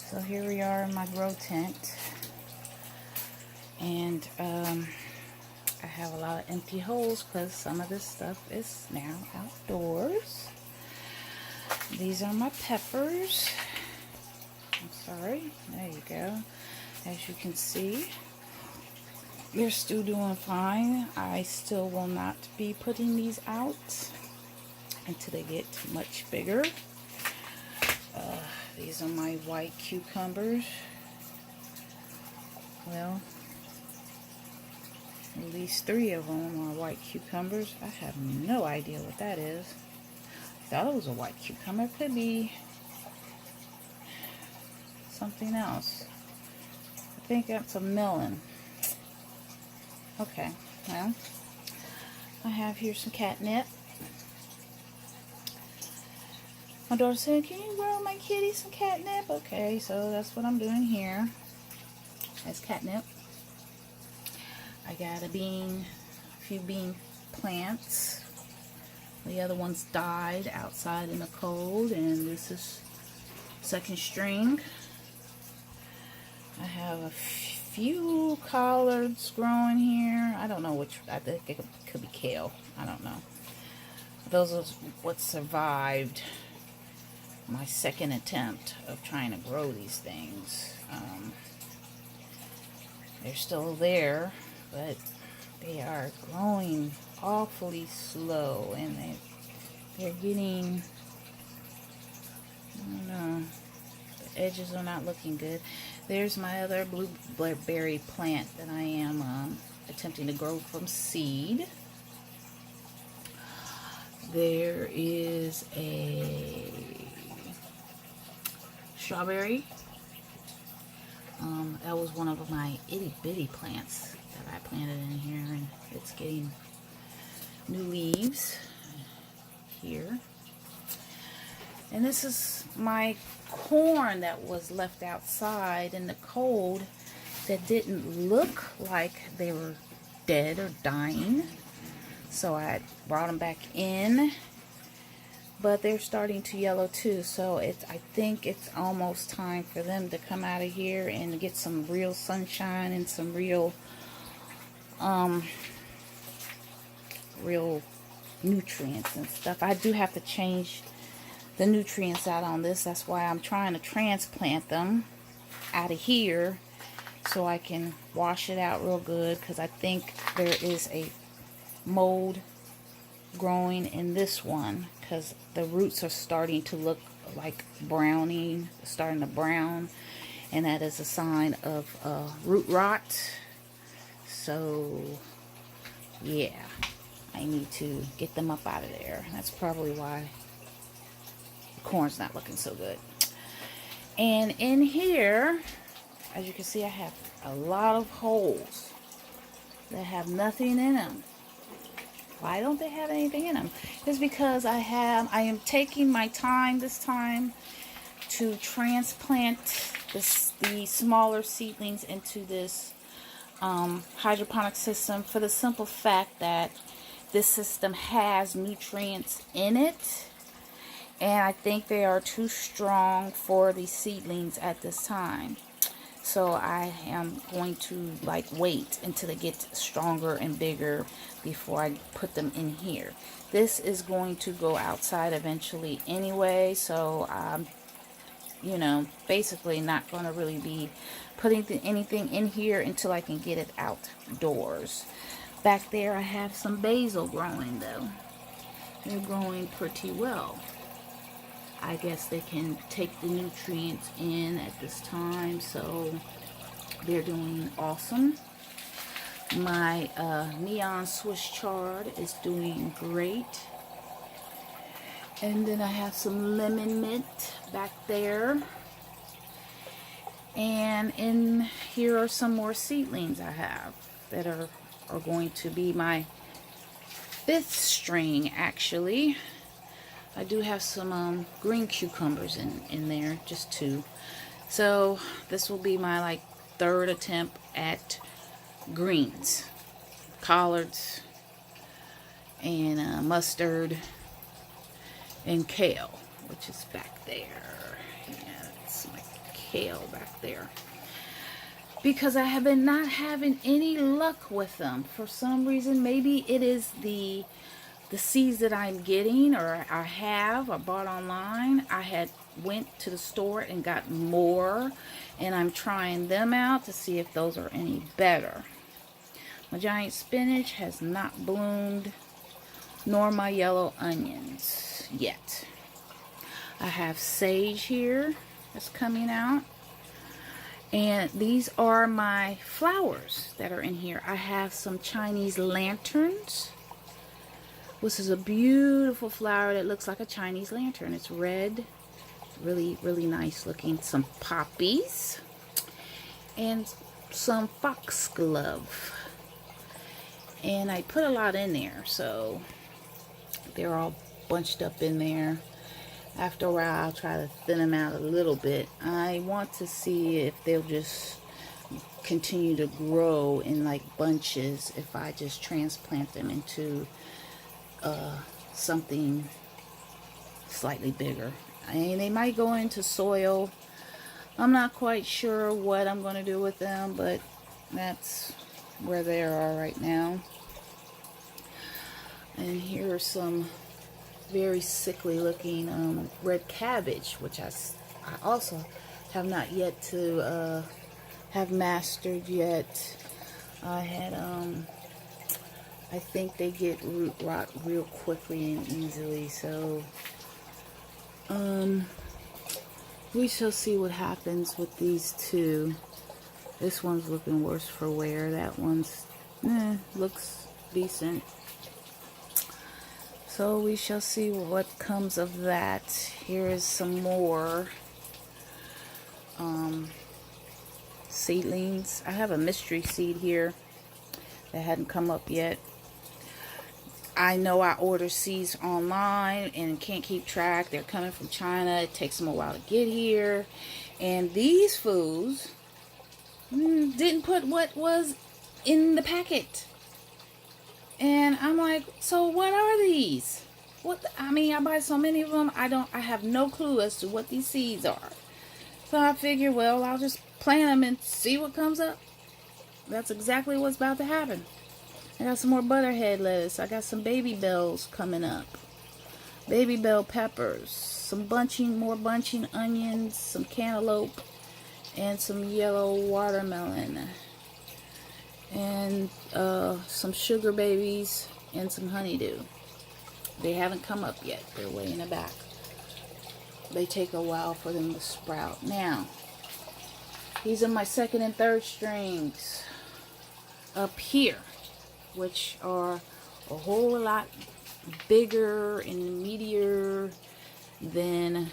So here we are in my grow tent, and I have a lot of empty holes because some of this stuff is now outdoors. These are my peppers. I'm sorry. There you go. As you can see, they're still doing fine. I still will not be putting these out until they get much bigger. These are my white cucumbers. Well, at least 3 of them are white cucumbers. I have no idea what that is. I thought it was a white cucumber. It could be something else. I think that's a melon. Okay, well, I have here some catnip. My daughter said, "Can you grow my kitty some catnip?" Okay, so that's what I'm doing here. That's catnip. I got a few bean plants. The other ones died outside in the cold, and this is second string. I have a few collards growing here. I don't know which. I think it could be kale. I don't know. Those are what survived my second attempt of trying to grow these things. They're still there, but they are growing awfully slow, and they're getting, I don't know, the edges are not looking good. There's my other blueberry plant that I am attempting to grow from seed. There is a strawberry. That was one of my itty bitty plants that I planted in here, and it's getting new leaves here. And this is my corn that was left outside in the cold that didn't look like they were dead or dying. So I brought them back in, but they're starting to yellow too. So I think it's almost time for them to come out of here and get some real sunshine and some real nutrients and stuff. I do have to change the nutrients out on this. That's why I'm trying to transplant them out of here so I can wash it out real good, because I think there is a mold growing in this one, because the roots are starting to look like browning, starting to brown, and that is a sign of root rot. So yeah, I need to get them up out of there. That's probably why the corn's not looking so good. And in here, as you can see, I have a lot of holes that have nothing in them. Why don't they have anything in them? It's because I am taking my time this time to transplant the smaller seedlings into this hydroponic system, for the simple fact that this system has nutrients in it, and I think they are too strong for the seedlings at this time. So I am going to wait until they get stronger and bigger before I put them in here. This is going to go outside eventually anyway, so I'm, basically not going to really be putting anything in here until I can get it outdoors. Back there I have some basil growing though. They're growing pretty well. I guess they can take the nutrients in at this time, so they're doing awesome. My neon Swiss chard is doing great. And then I have some lemon mint back there. And in here are some more seedlings I have that are going to be my 5th string, actually. I do have some green cucumbers in there, just 2. So this will be my 3rd attempt at greens, collards, and mustard, and kale, which is back there. Yeah, that's my kale back there. Because I have been not having any luck with them. For some reason, maybe it is the seeds that I'm getting, or I bought online. I had went to the store and got more, and I'm trying them out to see if those are any better. My giant spinach has not bloomed, nor my yellow onions yet. I have sage here that's coming out. And these are my flowers that are in here. I have some Chinese lanterns. This is a beautiful flower that looks like a Chinese lantern. It's red. Really, really nice looking. Some poppies. And some foxglove. And I put a lot in there, so they're all bunched up in there. After a while, I'll try to thin them out a little bit. I want to see if they'll just continue to grow in like bunches if I just transplant them into something slightly bigger. And they might go into soil. I'm not quite sure what I'm going to do with them, but that's where they are right now. And here are some very sickly looking red cabbage, which I also have not yet to have mastered yet. I think they get root rot real quickly and easily, so we shall see what happens with these two. This one's looking worse for wear. That one's looks decent. So we shall see what comes of that. Here is some more seedlings. I have a mystery seed here that hadn't come up yet. I know I order seeds online and can't keep track. They're coming from China. It takes them a while to get here. And these fools didn't put what was in the packet. And I'm like, so what are these? I mean, I buy so many of them, I have no clue as to what these seeds are. So I figure, well, I'll just plant them and see what comes up. That's exactly what's about to happen. I got some more butterhead lettuce. I got some baby bells coming up. Baby bell peppers. Some more bunching onions, some cantaloupe, and some yellow watermelon. And some sugar babies and some honeydew. They haven't come up yet. They're way in the back. They take a while for them to sprout. Now, these are my second and third strings up here, which are a whole lot bigger and meatier than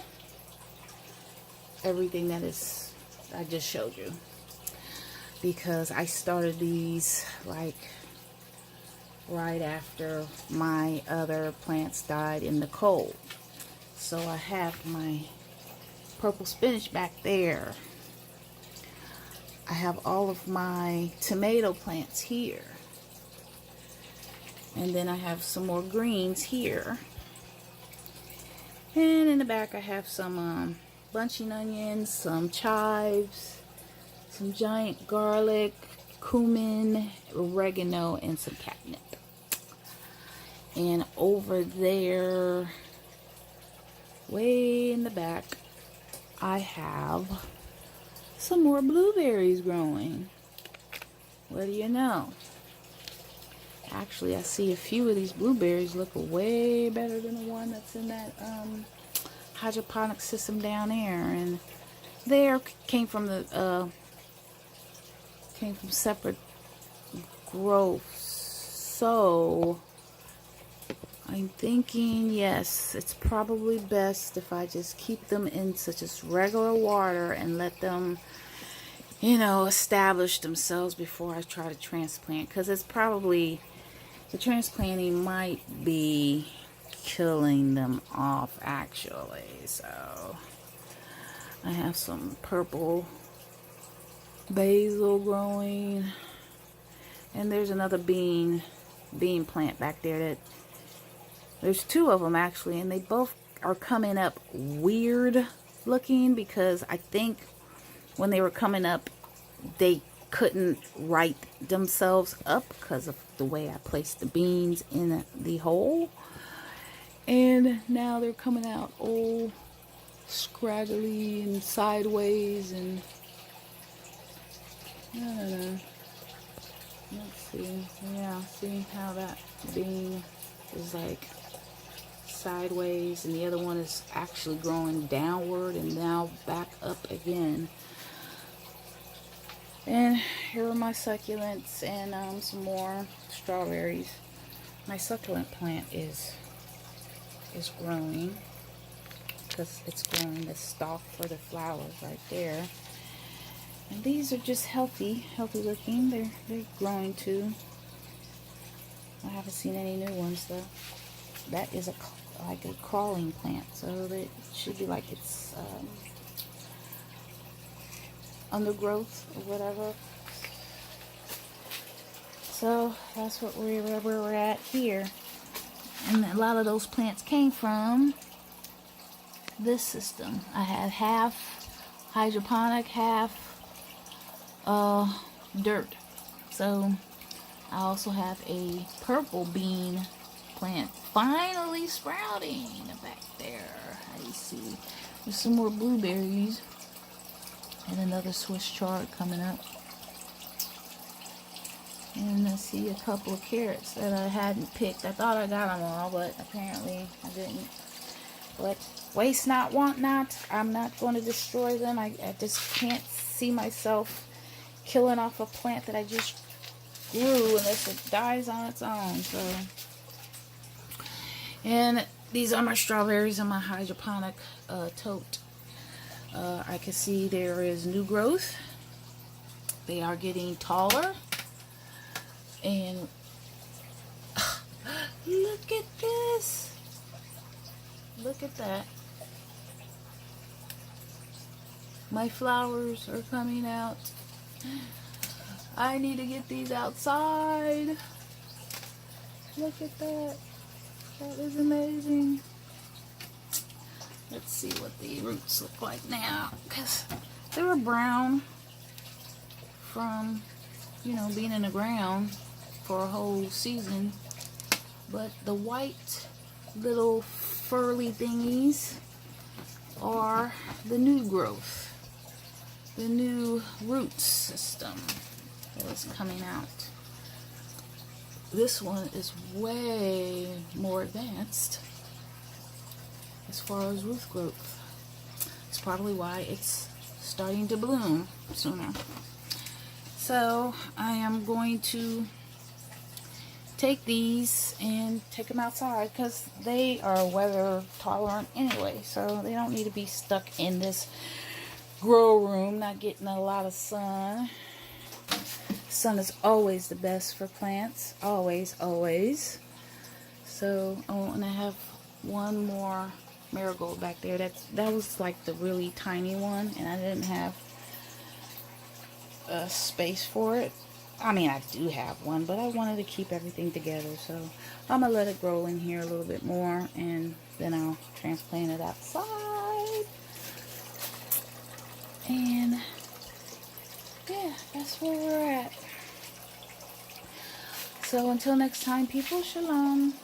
everything that I just showed you. Because I started these like right after my other plants died in the cold. So I have my purple spinach back there. I have all of my tomato plants here. And then I have some more greens here. And in the back I have some bunching onions, some chives, some giant garlic, cumin, oregano, and some catnip. And over there, way in the back, I have some more blueberries growing. What do you know? Actually, I see a few of these blueberries look way better than the one that's in that hydroponic system down there. And there came from separate growths. So I'm thinking, yes, it's probably best if I just keep them in such as regular water and let them, establish themselves before I try to transplant. Because it's probably, the transplanting might be killing them off, actually. So I have some purple basil growing. And there's another bean plant back there there's two of them actually, and they both are coming up weird looking because I think when they were coming up, they couldn't right themselves up because of the way I placed the beans in the hole. And now they're coming out all scraggly and sideways, and I don't know. Let's see. Yeah, see how that bean is like sideways, and the other one is actually growing downward and now back up again. And here are my succulents and some more strawberries. My succulent plant is growing because it's growing the stalk for the flowers right there. And these are just healthy looking. They're growing too. I haven't seen any new ones though. That is like a crawling plant, so that should be like it's undergrowth or whatever. So that's what where we're at here. And a lot of those plants came from this system. I had half hydroponic, half dirt. So I also have a purple bean plant finally sprouting back there. How do you see? There's some more blueberries and another Swiss chard coming up. And I see a couple of carrots that I hadn't picked. I thought I got them all, but apparently I didn't. But waste not, want not. I'm not going to destroy them. I just can't see myself killing off a plant that I just grew unless it dies on its own. So, and these are my strawberries in my hydroponic tote. I can see there is new growth. They are getting taller. And look at this. Look at that. My flowers are coming out. I need to get these outside. Look at that. That is amazing. Let's see what the roots look like now, because they were brown from, you know, being in the ground for a whole season. But the white little furry thingies are the new growth, the new root system that is coming out. This one is way more advanced as far as root growth. It's probably why it's starting to bloom sooner. So I am going to take these and take them outside because they are weather tolerant anyway, so they don't need to be stuck in this grow room not getting a lot of sun. Sun is always the best for plants, always. So and I have one more marigold back there. That was like the really tiny one, and I didn't have space for it. I mean, I do have one, but I wanted to keep everything together, so I'm gonna let it grow in here a little bit more, and then I'll transplant it outside. And yeah, that's where we're at. So until next time, people, shalom.